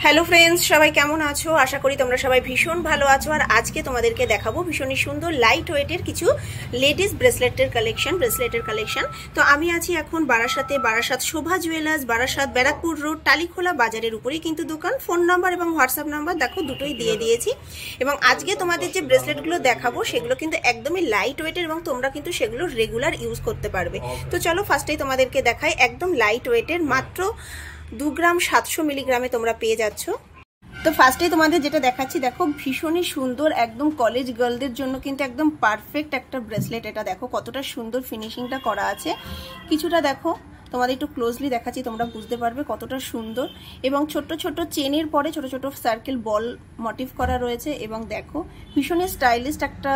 Hello friends, সবাই কেমন আছো? আশা করি তোমরা সবাই ভীষণ ভালো আছো। আর আজকে তোমাদেরকে দেখাবো ভীষণই সুন্দর লাইট ওয়েটের কিছু লেডিস ব্রেসলেটের কালেকশন। তো আমি আছি এখন বারাসাত শোভা জুয়েলার্স, বারাসাত ব্যারাকপুর রোড, টালিখোলা বাজারের উপরেই কিন্তু দোকান। ফোন নাম্বার এবং হোয়াটসঅ্যাপ নাম্বার দেখো দুটোই দিয়ে দিয়েছি। এবং আজকে তোমাদের যে ব্রেসলেটগুলো দেখাবো সেগুলো কিন্তু একদমই লাইট ওয়েটের এবং তোমরা কিন্তু সেগুলো রেগুলার ইউজ করতে পারবে। তো চলো ফার্স্টেই তোমাদেরকে দেখাই একদম লাইট ওয়েটের, মাত্র 2 গ্রাম 700 মিলিগ্রামে তোমরা পেয়ে যাচ্ছ। তো ফার্স্টে তোমাদের যেটা দেখাচ্ছি, দেখো ভীষণই সুন্দর, একদম কলেজ গার্লদের জন্য কিন্তু একদম পারফেক্ট একটা ব্রেসলেট। এটা দেখো কতটা সুন্দর ফিনিশিংটা করা আছে। কিছুটা দেখো, তোমাদের একটু ক্লোজলি দেখাচ্ছি, তোমরা বুঝতে পারবে কতটা সুন্দর। এবং ছোট ছোট চেনের পরে ছোট ছোট সার্কেল বল মোটিভ করা রয়েছে। এবং দেখো ভীষণই স্টাইলিশ একটা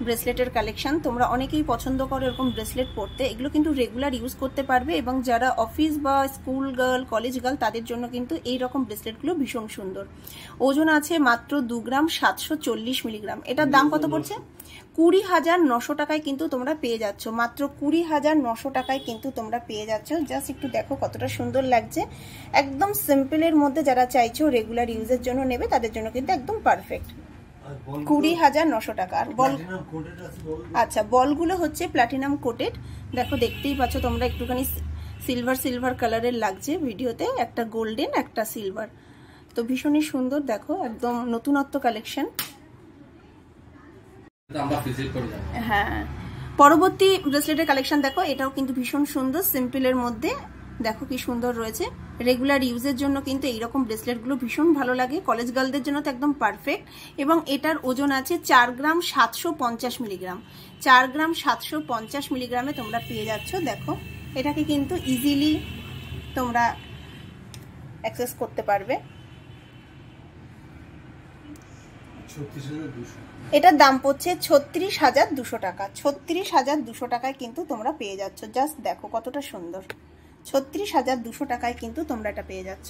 ব্রেসলেটের কালেকশন। তোমরা অনেকেই পছন্দ করো এরকম ব্রেসলেট পরতে, এগুলো কিন্তু রেগুলার ইউজ করতে পারবে। এবং যারা অফিস বা স্কুল গার্ল, কলেজ গার্ল, তাদের জন্য কিন্তু এই রকম ব্রেসলেটগুলো ভীষণ সুন্দর। ওজন আছে মাত্র 2 গ্রাম 740 মিলিগ্রাম। এটার দাম কত পড়ছে? 20,900 টাকায় কিন্তু তোমরা পেয়ে যাচ্ছ। মাত্র 20,900 টাকায় কিন্তু তোমরা পেয়ে যাচ্ছ। জাস্ট একটু দেখো কতটা সুন্দর লাগছে। একদম সিম্পলের মধ্যে যারা চাইছো রেগুলার ইউজের জন্য নেবে, তাদের জন্য কিন্তু একদম পারফেক্ট। 20,900 টাকা। আর বল, আচ্ছা, বলগুলো হচ্ছে প্লাটিনাম কোটেড। দেখো দেখতেই পাচ্ছ তোমরা, একটুখানি সিলভার কালারের লাগছে ভিডিওতে, একটা গোল্ডেন একটা সিলভার। তো ভীষণই সুন্দর, দেখো একদম নতুনত্ব কালেকশন। হ্যাঁ, পরবর্তী ব্রেসলেটের কালেকশন দেখো, এটাও কিন্তু ভীষণ সুন্দর, সিম্পলের মধ্যে। দেখো কি সুন্দর রয়েছে। রেগুলার ইউজের জন্য কিন্তু এইরকম ব্রেসলেটগুলো ভীষণ ভালো লাগে। কলেজ গার্লদের জন্য তো একদম পারফেক্ট। এবং এটার ওজন আছে 4 গ্রাম 750 মিলিগ্রাম। 4 গ্রাম 750 মিলিগ্রামে তোমরা পেয়ে যাচ্ছ। দেখো এটাকে কিন্তু ইজিলি তোমরা অ্যাক্সেস করতে পারবে। এটার দাম পড়ছে 36,200 টাকা। 36,200 টাকায় কিন্তু তোমরা পেয়ে যাচ্ছ। জাস্ট দেখো কতটা সুন্দর। 36,200 টাকায় কিন্তু তোমরা এটা পেয়ে যাচ্ছ।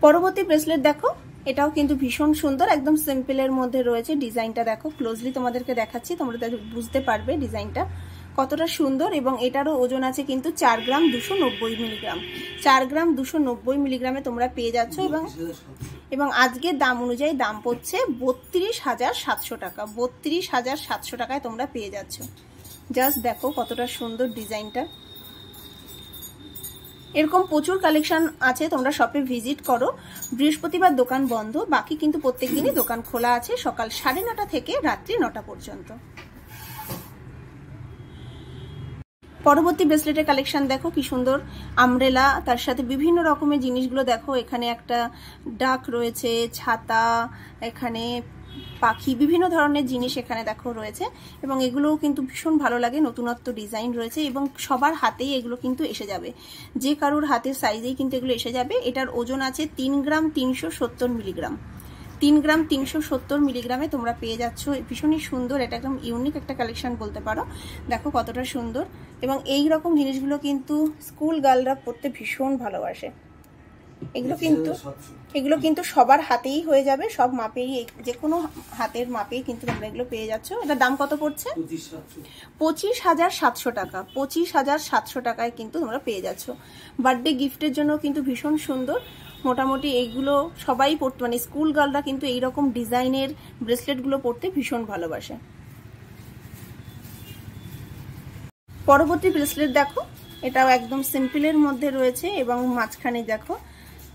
পরবর্তী ব্রেসলেট দেখো, এটাও কিন্তু ভীষণ সুন্দর, একদম সিম্পলের মধ্যে রয়েছে। ডিজাইনটা দেখো, ক্লোজলি তোমাদেরকে দেখাচ্ছি, তোমরা বুঝতে পারবে ডিজাইনটা কতটা সুন্দর। এবং এটারও ওজন আছে কিন্তু 4 গ্রাম 290 মিলিগ্রাম। 4 গ্রাম 290 মিলিগ্রামে তোমরা পেয়ে যাচ্ছ। এবং আজকের দাম অনুযায়ী দাম পড়ছে 32,700 টাকা। 32,700 টাকায় তোমরা পেয়ে যাচ্ছ। জাস্ট দেখো কতটা সুন্দর ডিজাইনটা। এরকম প্রচুর কালেকশন আছে, তোমরা শপে ভিজিট করো। বৃহস্পতিবার দোকান বন্ধ, বাকি কিন্তু প্রত্যেক দিনই দোকান খোলা আছে, সকাল 9:30 থেকে রাত্রি 9টা পর্যন্ত। পরবর্তী ব্রেসলেটের কালেকশন দেখো কি সুন্দর, আমব্রেলা, তার সাথে বিভিন্ন রকমের জিনিসগুলো দেখো। এখানে একটা ডাক রয়েছে, ছাতা, এখানে পাখি, বিভিন্ন ধরনের জিনিস এখানে দেখো রয়েছে। এবং এগুলোও কিন্তু ভীষণ ভালো লাগে, নতুনত্ব ডিজাইন রয়েছে। এবং সবার হাতেই এগুলো কিন্তু এসে যাবে, যে কারোর হাতের সাইজেই কিন্তু এগুলো এসে যাবে। এটার ওজন আছে 3 গ্রাম 370 মিলিগ্রাম। 3 গ্রাম 370 মিলিগ্রামে তোমরা পেয়ে যাচ্ছ। ভীষণই সুন্দর, এটা একদম ইউনিক একটা কালেকশন বলতে পারো। দেখো কতটা সুন্দর। এবং এই রকম জিনিসগুলো কিন্তু স্কুল গার্লরা পরতে ভীষণ ভালোবাসে। এগুলো কিন্তু সবার হাতেই হয়ে যাবে, সব মাপেই, যে কোনো হাতের মাপেই কিন্তু তোমরা এগুলো পেয়ে যাচ্ছ। এটার দাম কত পড়ছে? 25,700 টাকা। 25,700 টাকায় কিন্তু তোমরা পেয়ে যাচ্ছ। বার্থডে গিফটের জন্য কিন্তু ভীষণ সুন্দর। মোটামুটি এইগুলো সবাই পরতে, মানে স্কুল গার্লরা কিন্তু এইরকম ডিজাইনের ব্রেসলেটগুলো পরতে ভীষণ ভালোবাসে। পরবর্তী ব্রেসলেট দেখো, এটাও একদম সিম্পলের মধ্যে রয়েছে। এবং মাঝখানে দেখো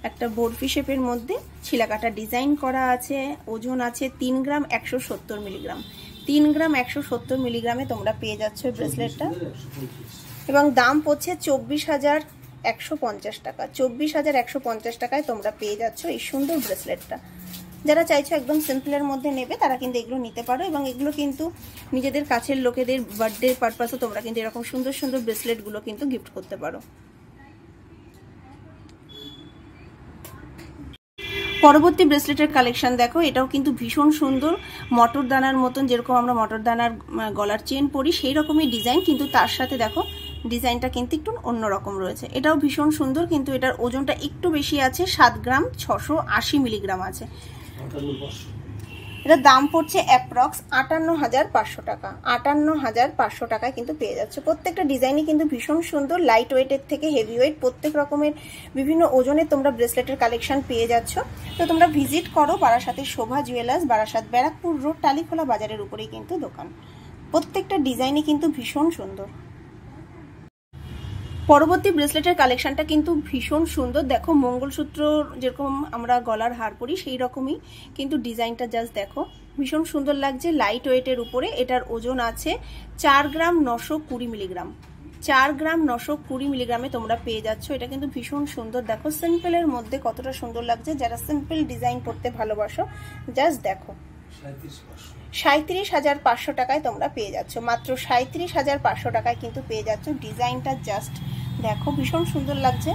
একটা বরফি শেপের মধ্যে ছিলাকাটা ডিজাইন করা আছে। ওজন আছে 3 গ্রাম 170 মিলিগ্রাম। 3 গ্রাম 170 মিলিগ্রামে তোমরা পেয়ে যাচ্ছ ব্রেসলেটটা। এবং দাম পড়ছে 24,150 টাকা। 24,150 টাকায় তোমরা পেয়ে যাচ্ছ এই সুন্দর ব্রেসলেটটা। যারা চাইছো একদম সিম্পলের মধ্যে নেবে, তারা কিন্তু এগুলো নিতে পারো। এবং এগুলো কিন্তু নিজেদের কাছের লোকেদের বার্থডে পারপাসে তোমরা কিন্তু এরকম সুন্দর সুন্দর ব্রেসলেটগুলো কিন্তু গিফট করতে পারো। পরবর্তী ব্রেসলেটের কালেকশন দেখো, এটাও কিন্তু ভীষণ সুন্দর, মটর দানার মতন, যেরকম আমরা মটর দানার গলার চেন পরি সেই রকমই ডিজাইন, কিন্তু তার সাথে দেখো ডিজাইনটা কিন্তু একটু অন্যরকম রয়েছে। এটাও ভীষণ সুন্দর, কিন্তু এটার ওজনটা একটু বেশি আছে, 7 গ্রাম 680 মিলিগ্রাম আছে। এটার দাম পড়ছে অ্যাপ্রক্স 58,500 টাকা। 58,500 টাকায় কিন্তু পেয়ে যাচ্ছে। প্রত্যেকটা ডিজাইনই কিন্তু ভীষণ সুন্দর, লাইট ওয়েটের থেকে হেভি ওয়েট, প্রত্যেক রকমের বিভিন্ন ওজনের তোমরা ব্রেসলেটের কালেকশন পেয়ে যাচ্ছ। তো তোমরা ভিজিট করো বারাসাতের শোভা জুয়েলার্স, বারাসাত ব্যারাকপুর রোড, টালিখোলা বাজারের উপরেই কিন্তু দোকান। প্রত্যেকটা ডিজাইনই কিন্তু ভীষণ সুন্দর। পরবর্তী ব্রেসলেটের কালেকশনটা কিন্তু ভীষণ সুন্দর। দেখো মঙ্গলসূত্র যেরকম আমরা গলার হার পরি সেই রকমই কিন্তু ডিজাইনটা জাস্ট দেখো, ভীষণ সুন্দর লাগছে, লাইট ওয়েটের উপরে। এটার ওজন আছে 4 গ্রাম 920 মিলিগ্রাম। 4 গ্রাম 920 মিলিগ্রামে তোমরা পেয়ে যাচ্ছ। এটা কিন্তু ভীষণ সুন্দর। দেখো সিম্পলের মধ্যে কতটা সুন্দর লাগছে। যারা সিম্পল ডিজাইন করতে ভালোবাসো জাস্ট দেখো, 37,500 টাকায় তোমরা পেয়ে যাচ্ছ। মাত্র 37,500 টাকায় কিন্তু পেয়ে যাচ্ছ। ডিজাইনটা জাস্ট দেখো, ভীষণ সুন্দর লাগছে।